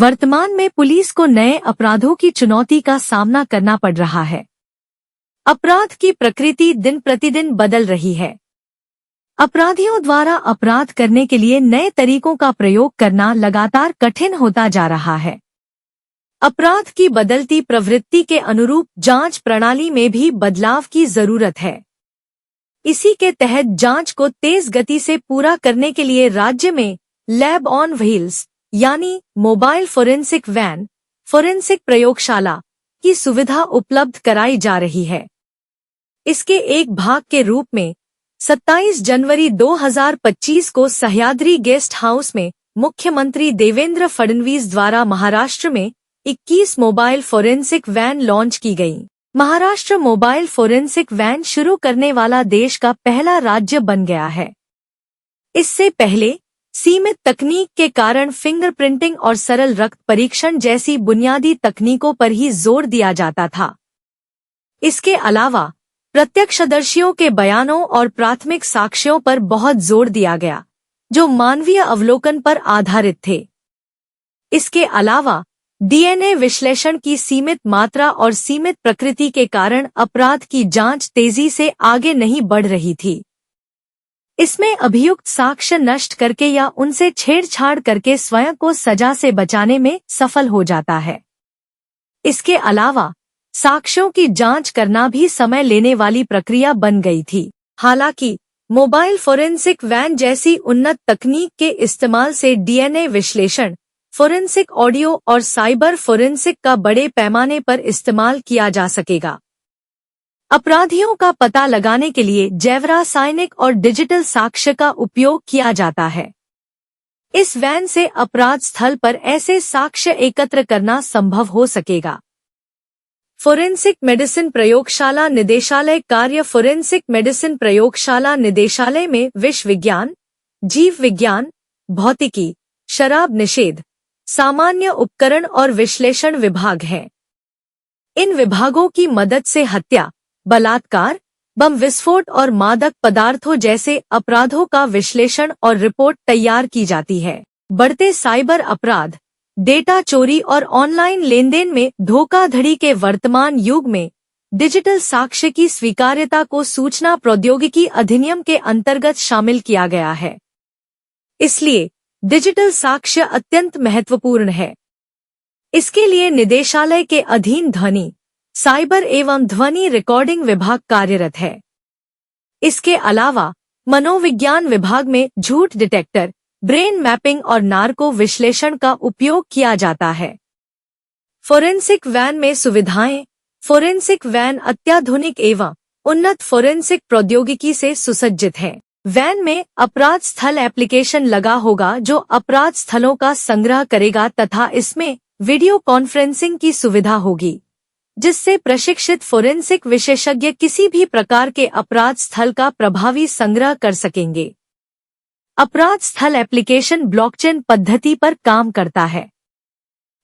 वर्तमान में पुलिस को नए अपराधों की चुनौती का सामना करना पड़ रहा है। अपराध की प्रकृति दिन प्रतिदिन बदल रही है। अपराधियों द्वारा अपराध करने के लिए नए तरीकों का प्रयोग करना लगातार कठिन होता जा रहा है। अपराध की बदलती प्रवृत्ति के अनुरूप जांच प्रणाली में भी बदलाव की जरूरत है। इसी के तहत जांच को तेज गति से पूरा करने के लिए राज्य में लैब ऑन व्हील्स यानी मोबाइल फोरेंसिक वैन, फोरेंसिक प्रयोगशाला की सुविधा उपलब्ध कराई जा रही है। इसके एक भाग के रूप में 27 जनवरी 2025 को सह्याद्री गेस्ट हाउस में मुख्यमंत्री देवेंद्र फडणवीस द्वारा महाराष्ट्र में 21 मोबाइल फोरेंसिक वैन लॉन्च की गई। महाराष्ट्र मोबाइल फोरेंसिक वैन शुरू करने वाला देश का पहला राज्य बन गया है। इससे पहले सीमित तकनीक के कारण फिंगरप्रिंटिंग और सरल रक्त परीक्षण जैसी बुनियादी तकनीकों पर ही जोर दिया जाता था। इसके अलावा प्रत्यक्षदर्शियों के बयानों और प्राथमिक साक्ष्यों पर बहुत जोर दिया गया, जो मानवीय अवलोकन पर आधारित थे। इसके अलावा डीएनए विश्लेषण की सीमित मात्रा और सीमित प्रकृति के कारण अपराध की जांच तेजी से आगे नहीं बढ़ रही थी। इसमें अभियुक्त साक्ष्य नष्ट करके या उनसे छेड़छाड़ करके स्वयं को सजा से बचाने में सफल हो जाता है। इसके अलावा साक्ष्यों की जांच करना भी समय लेने वाली प्रक्रिया बन गई थी। हालांकि मोबाइल फोरेंसिक वैन जैसी उन्नत तकनीक के इस्तेमाल से डीएनए विश्लेषण, फोरेंसिक ऑडियो और साइबर फोरेंसिक का बड़े पैमाने पर इस्तेमाल किया जा सकेगा। अपराधियों का पता लगाने के लिए जैव रासायनिक और डिजिटल साक्ष्य का उपयोग किया जाता है। इस वैन से अपराध स्थल पर ऐसे साक्ष्य एकत्र करना संभव हो सकेगा। फोरेंसिक मेडिसिन प्रयोगशाला निदेशालय कार्य फोरेंसिक मेडिसिन प्रयोगशाला निदेशालय में विष विज्ञान, जीव विज्ञान, भौतिकी, शराब निषेध, सामान्य उपकरण और विश्लेषण विभाग हैं। इन विभागों की मदद से हत्या, बलात्कार, बम विस्फोट और मादक पदार्थों जैसे अपराधों का विश्लेषण और रिपोर्ट तैयार की जाती है। बढ़ते साइबर अपराध, डेटा चोरी और ऑनलाइन लेनदेन में धोखाधड़ी के वर्तमान युग में डिजिटल साक्ष्य की स्वीकार्यता को सूचना प्रौद्योगिकी अधिनियम के अंतर्गत शामिल किया गया है। इसलिए डिजिटल साक्ष्य अत्यंत महत्वपूर्ण है। इसके लिए निदेशालय के अधीन ध्वनि, साइबर एवं ध्वनि रिकॉर्डिंग विभाग कार्यरत है। इसके अलावा मनोविज्ञान विभाग में झूठ डिटेक्टर, ब्रेन मैपिंग और नार्को विश्लेषण का उपयोग किया जाता है। फोरेंसिक वैन में सुविधाएं। फोरेंसिक वैन अत्याधुनिक एवं उन्नत फोरेंसिक प्रौद्योगिकी से सुसज्जित है। वैन में अपराध स्थल एप्लीकेशन लगा होगा जो अपराध स्थलों का संग्रह करेगा तथा इसमें वीडियो कॉन्फ्रेंसिंग की सुविधा होगी, जिससे प्रशिक्षित फोरेंसिक विशेषज्ञ किसी भी प्रकार के अपराध स्थल का प्रभावी संग्रह कर सकेंगे। अपराध स्थल एप्लीकेशन ब्लॉकचेन पद्धति पर काम करता है,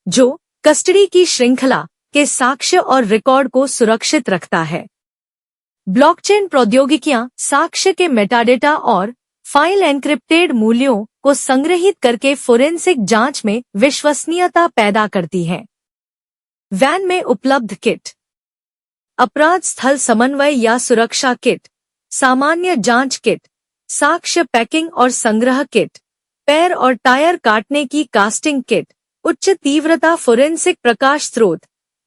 जो कस्टडी की श्रृंखला के साक्ष्य और रिकॉर्ड को सुरक्षित रखता है। ब्लॉकचेन प्रौद्योगिकियां साक्ष्य के मेटाडेटा और फाइल एन्क्रिप्टेड मूल्यों को संग्रहित करके फोरेंसिक जांच में विश्वसनीयता पैदा करती हैं। वैन में उपलब्ध किट: अपराध स्थल समन्वय या सुरक्षा किट, सामान्य जांच किट, साक्ष्य पैकिंग और संग्रह किट, पैर और टायर काटने की कास्टिंग किट, उच्च तीव्रता फोरेंसिक प्रकाश स्रोत,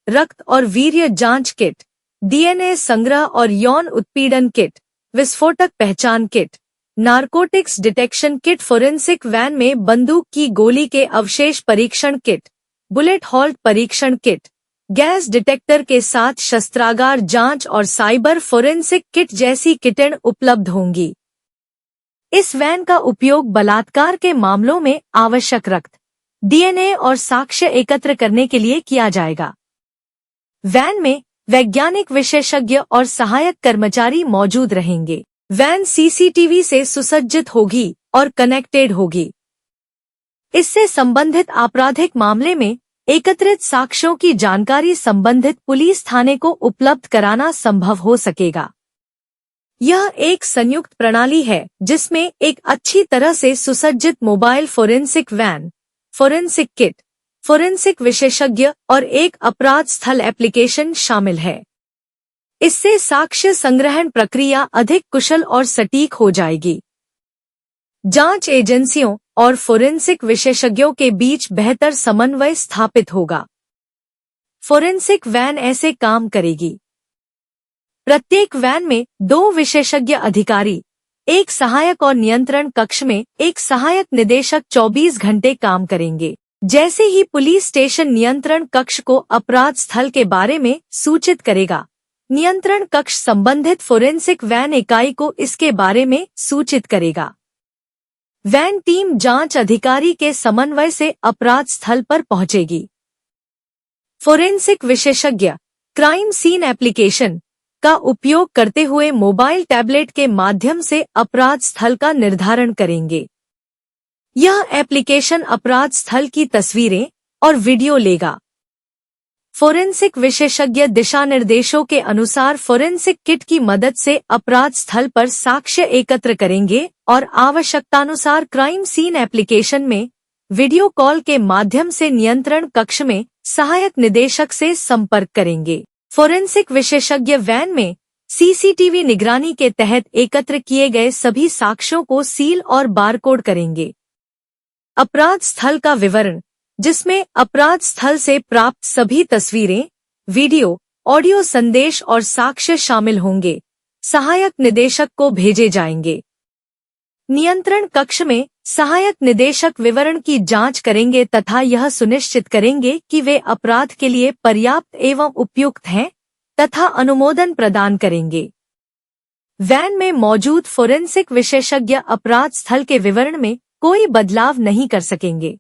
रक्त और वीर्य जांच किट, डीएनए संग्रह और यौन उत्पीड़न किट, विस्फोटक पहचान kit, narcotics detection kit. Forensic van में बंदूक की गोली के अवशेष परीक्षण किट, बुलेट हॉल्ट परीक्षण किट, गैस डिटेक्टर के साथ शस्त्रागार जांच और साइबर फोरेंसिक किट जैसी किटें उपलब्ध होंगी। इस वैन का उपयोग बलात्कार के मामलों में आवश्यक रक्त, डीएनए और साक्ष्य एकत्र करने के लिए किया जाएगा। वैन में वैज्ञानिक विशेषज्ञ और सहायक कर्मचारी मौजूद रहेंगे। वैन सीसीटीवी से सुसज्जित होगी और कनेक्टेड होगी। इससे संबंधित आपराधिक मामले में एकत्रित साक्ष्यों की जानकारी संबंधित पुलिस थाने को उपलब्ध कराना संभव हो सकेगा। यह एक संयुक्त प्रणाली है जिसमें एक अच्छी तरह से सुसज्जित mobile forensic van, forensic kit, forensic विशेषज्ञ और एक अपराध स्थल एप्लीकेशन शामिल है। इससे साक्ष्य संग्रहण प्रक्रिया अधिक कुशल और सटीक हो जाएगी। जांच एजेंसियों और फोरेंसिक विशेषज्ञों के बीच बेहतर समन्वय स्थापित होगा। फोरेंसिक वैन ऐसे काम करेगी। प्रत्येक वैन में 2 विशेषज्ञ अधिकारी, एक सहायक और नियंत्रण कक्ष में एक सहायक निदेशक 24 घंटे काम करेंगे। जैसे ही पुलिस स्टेशन नियंत्रण कक्ष को अपराध स्थल के बारे में सूचित करेगा, नियंत्रण कक्ष संबंधित फोरेंसिक वैन इकाई को इसके बारे में सूचित करेगा। वैन टीम जांच अधिकारी के समन्वय से अपराध स्थल पर पहुंचेगी। फोरेंसिक विशेषज्ञ क्राइम सीन एप्लीकेशन का उपयोग करते हुए मोबाइल टैबलेट के माध्यम से अपराध स्थल का निर्धारण करेंगे। यह एप्लीकेशन अपराध स्थल की तस्वीरें और वीडियो लेगा। फोरेंसिक विशेषज्ञ दिशा निर्देशों के अनुसार फोरेंसिक किट की मदद से अपराध स्थल पर साक्ष्य एकत्र करेंगे और आवश्यकतानुसार क्राइम सीन एप्लीकेशन में वीडियो कॉल के माध्यम से नियंत्रण कक्ष में सहायक निदेशक से संपर्क करेंगे। फोरेंसिक विशेषज्ञ वैन में सीसीटीवी निगरानी के तहत एकत्र किए गए सभी साक्ष्यों को सील और बारकोड करेंगे। अपराध स्थल का विवरण, जिसमें अपराध स्थल से प्राप्त सभी तस्वीरें, वीडियो, ऑडियो संदेश और साक्ष्य शामिल होंगे, सहायक निदेशक को भेजे जाएंगे। नियंत्रण कक्ष में सहायक निदेशक विवरण की जांच करेंगे तथा यह सुनिश्चित करेंगे कि वे अपराध के लिए पर्याप्त एवं उपयुक्त हैं तथा अनुमोदन प्रदान करेंगे। वैन में मौजूद फोरेंसिक विशेषज्ञ अपराध स्थल के विवरण में कोई बदलाव नहीं कर सकेंगे।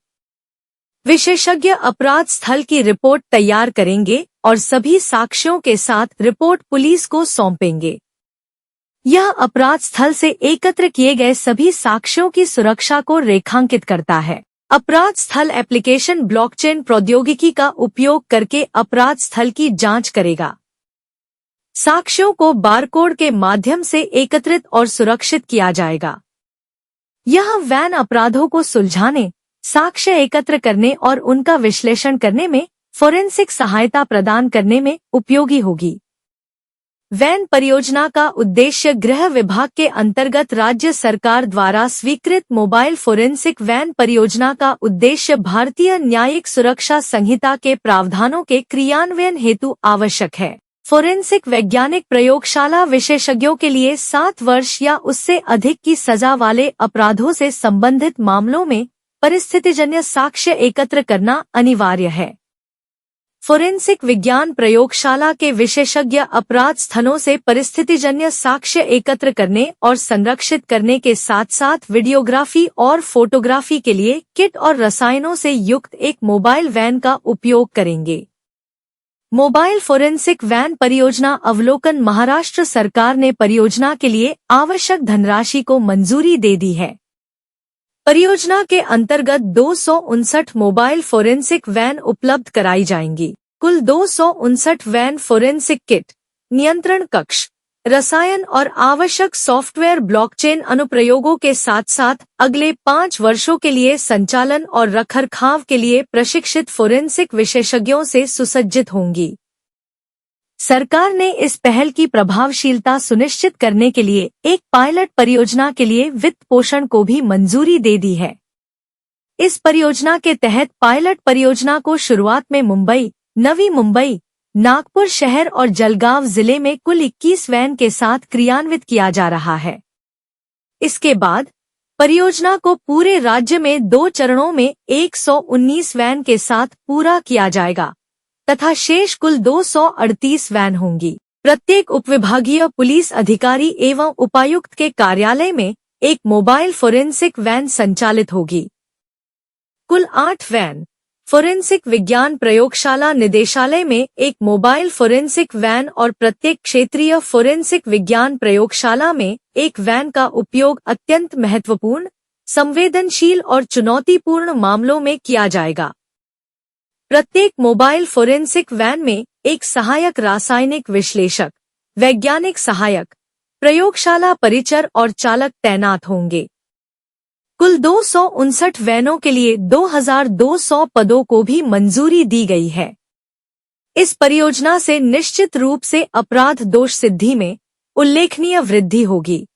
विशेषज्ञ अपराध स्थल की रिपोर्ट तैयार करेंगे और सभी साक्ष्यों के साथ रिपोर्ट पुलिस को सौंपेंगे। यह अपराध स्थल से एकत्र किए गए सभी साक्ष्यों की सुरक्षा को रेखांकित करता है। अपराध स्थल एप्लीकेशन ब्लॉकचेन प्रौद्योगिकी का उपयोग करके अपराध स्थल की जांच करेगा। साक्ष्यों को बारकोड के माध्यम से एकत्रित और सुरक्षित किया जाएगा। यह वैन अपराधों को सुलझाने, साक्ष्य एकत्र करने और उनका विश्लेषण करने में फोरेंसिक सहायता प्रदान करने में उपयोगी होगी। वैन परियोजना का उद्देश्य गृह विभाग के अंतर्गत राज्य सरकार द्वारा स्वीकृत मोबाइल फोरेंसिक वैन परियोजना का उद्देश्य भारतीय न्यायिक सुरक्षा संहिता के प्रावधानों के क्रियान्वयन हेतु आवश्यक है। फोरेंसिक वैज्ञानिक प्रयोगशाला विशेषज्ञों के लिए 7 वर्ष या उससे अधिक की सजा वाले अपराधों से संबंधित मामलों में परिस्थितिजन्य साक्ष्य एकत्र करना अनिवार्य है। फोरेंसिक विज्ञान प्रयोगशाला के विशेषज्ञ अपराध स्थलों से परिस्थितिजन्य साक्ष्य एकत्र करने और संरक्षित करने के साथ साथ वीडियोग्राफी और फोटोग्राफी के लिए किट और रसायनों से युक्त एक मोबाइल वैन का उपयोग करेंगे। मोबाइल फोरेंसिक वैन परियोजना अवलोकन महाराष्ट्र सरकार ने परियोजना के लिए आवश्यक धनराशि को मंजूरी दे दी है। परियोजना के अंतर्गत 259 मोबाइल फोरेंसिक वैन उपलब्ध कराई जाएंगी। कुल 259 वैन फोरेंसिक किट, नियंत्रण कक्ष, रसायन और आवश्यक सॉफ्टवेयर ब्लॉकचेन अनुप्रयोगों के साथ साथ अगले 5 वर्षों के लिए संचालन और रखरखाव के लिए प्रशिक्षित फोरेंसिक विशेषज्ञों से सुसज्जित होंगी। सरकार ने इस पहल की प्रभावशीलता सुनिश्चित करने के लिए एक पायलट परियोजना के लिए वित्त पोषण को भी मंजूरी दे दी है। इस परियोजना के तहत पायलट परियोजना को शुरुआत में मुंबई, नवी मुंबई, नागपुर शहर और जलगांव जिले में कुल 21 वैन के साथ क्रियान्वित किया जा रहा है। इसके बाद परियोजना को पूरे राज्य में 2 चरणों में 119 वैन के साथ पूरा किया जाएगा तथा शेष कुल 238 वैन होंगी। प्रत्येक उपविभागीय पुलिस अधिकारी एवं उपायुक्त के कार्यालय में एक मोबाइल फोरेंसिक वैन संचालित होगी। कुल 8 वैन फोरेंसिक विज्ञान प्रयोगशाला निदेशालय में एक मोबाइल फोरेंसिक वैन और प्रत्येक क्षेत्रीय फोरेंसिक विज्ञान प्रयोगशाला में एक वैन का उपयोग अत्यंत महत्वपूर्ण, संवेदनशील और चुनौतीपूर्ण मामलों में किया जाएगा। प्रत्येक मोबाइल फोरेंसिक वैन में एक सहायक रासायनिक विश्लेषक, वैज्ञानिक सहायक, प्रयोगशाला परिचर और चालक तैनात होंगे। कुल 259 वैनों के लिए 2200 पदों को भी मंजूरी दी गई है। इस परियोजना से निश्चित रूप से अपराध दोष सिद्धि में उल्लेखनीय वृद्धि होगी।